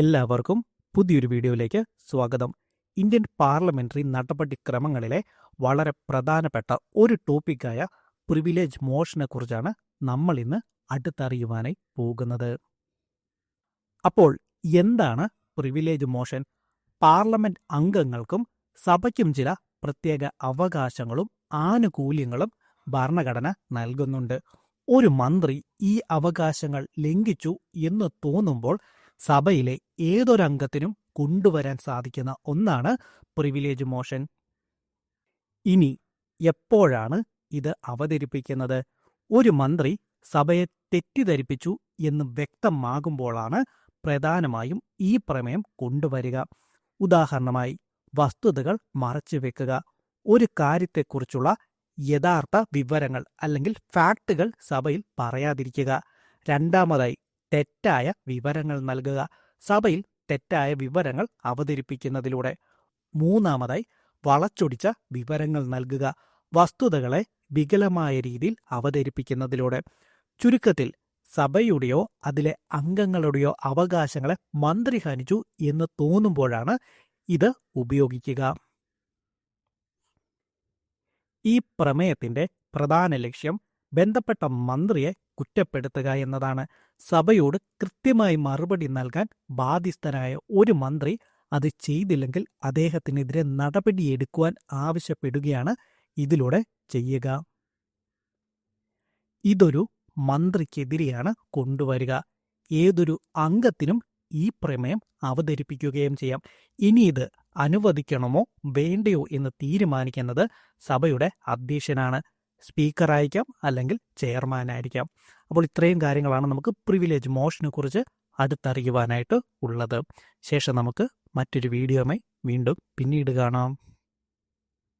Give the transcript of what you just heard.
എല്ലാവർക്കും പുതിയൊരു വീഡിയോയിലേക്ക് സ്വാഗതം. ഇന്ത്യൻ പാർലമെന്ററി നടപടിക്രമങ്ങളിലെ വളരെ പ്രധാനപ്പെട്ട ഒരു ടോപ്പിക്കായ പ്രിവിലേജ് മോഷനെ കുറിച്ചാണ് നമ്മൾ ഇന്ന് അടുത്തറിയുവാനായി പോകുന്നത്. അപ്പോൾ എന്താണ് പ്രിവിലേജ് മോഷൻ? പാർലമെന്റ് അംഗങ്ങൾക്കും സഭയ്ക്കും ചില പ്രത്യേക അവകാശങ്ങളും ആനുകൂല്യങ്ങളും ഭരണഘടന നൽകുന്നുണ്ട്. ഒരു മന്ത്രി ഈ അവകാശങ്ങൾ ലംഘിച്ചു എന്ന് തോന്നുമ്പോൾ സഭയിലെ ഏതൊരംഗത്തിനും കൊണ്ടുവരാൻ സാധിക്കുന്ന ഒന്നാണ് പ്രിവിലേജ് മോഷൻ. ഇനി എപ്പോഴാണ് ഇത് അവതരിപ്പിക്കുന്നത്? ഒരു മന്ത്രി സഭയെ തെറ്റിദ്ധരിപ്പിച്ചു എന്ന് വ്യക്തമാകുമ്പോഴാണ് പ്രധാനമായും ഈ പ്രമേയം കൊണ്ടുവരിക. ഉദാഹരണമായി, വസ്തുതകൾ മറച്ചുവെക്കുക, ഒരു കാര്യത്തെക്കുറിച്ചുള്ള യഥാർത്ഥ വിവരങ്ങൾ അല്ലെങ്കിൽ ഫാക്ടുകൾ സഭയിൽ പറയാതിരിക്കുക. രണ്ടാമതായി, തെറ്റായ വിവരങ്ങൾ നൽകുക, സഭയിൽ തെറ്റായ വിവരങ്ങൾ അവതരിപ്പിക്കുന്നതിലൂടെ. മൂന്നാമതായി, വളച്ചൊടിച്ച വിവരങ്ങൾ നൽകുക, വസ്തുതകളെ വികലമായ രീതിയിൽ അവതരിപ്പിക്കുന്നതിലൂടെ. ചുരുക്കത്തിൽ, സഭയുടെയോ അതിലെ അംഗങ്ങളുടെയോ അവകാശങ്ങളെ മന്ത്രി ഹനിച്ചു എന്ന് തോന്നുമ്പോഴാണ് ഇത് ഉപയോഗിക്കുക. ഈ പ്രമേയത്തിന്റെ പ്രധാന ലക്ഷ്യം ബന്ധപ്പെട്ട മന്ത്രിയെ കുറ്റപ്പെടുത്തുക എന്നതാണ്. സഭയോട് കൃത്യമായി മറുപടി നൽകാൻ ബാധ്യസ്ഥനായ ഒരു മന്ത്രി അത് ചെയ്തില്ലെങ്കിൽ അദ്ദേഹത്തിനെതിരെ നടപടിയെടുക്കുവാൻ ആവശ്യപ്പെടുകയാണ് ഇതിലൂടെ ചെയ്യുക. ഇതൊരു മന്ത്രിക്കെതിരെയാണ് കൊണ്ടുവരിക. ഏതൊരു അംഗത്തിനും ഈ പ്രമേയം അവതരിപ്പിക്കുകയും ചെയ്യാം. ഇനി ഇത് അനുവദിക്കണമോ വേണ്ടയോ എന്ന് തീരുമാനിക്കുന്നത് സഭയുടെ അധ്യക്ഷനാണ്. സ്പീക്കർ ആയിരിക്കാം, അല്ലെങ്കിൽ ചെയർമാൻ ആയിരിക്കാം. അപ്പോൾ ഇത്രയും കാര്യങ്ങളാണ് നമുക്ക് പ്രിവിലേജ് മോഷനെ കുറിച്ച് അടുത്തറിയുവാനായിട്ട് ഉള്ളത്. ശേഷം നമുക്ക് മറ്റൊരു വീഡിയോയുമായി വീണ്ടും പിന്നീട് കാണാം.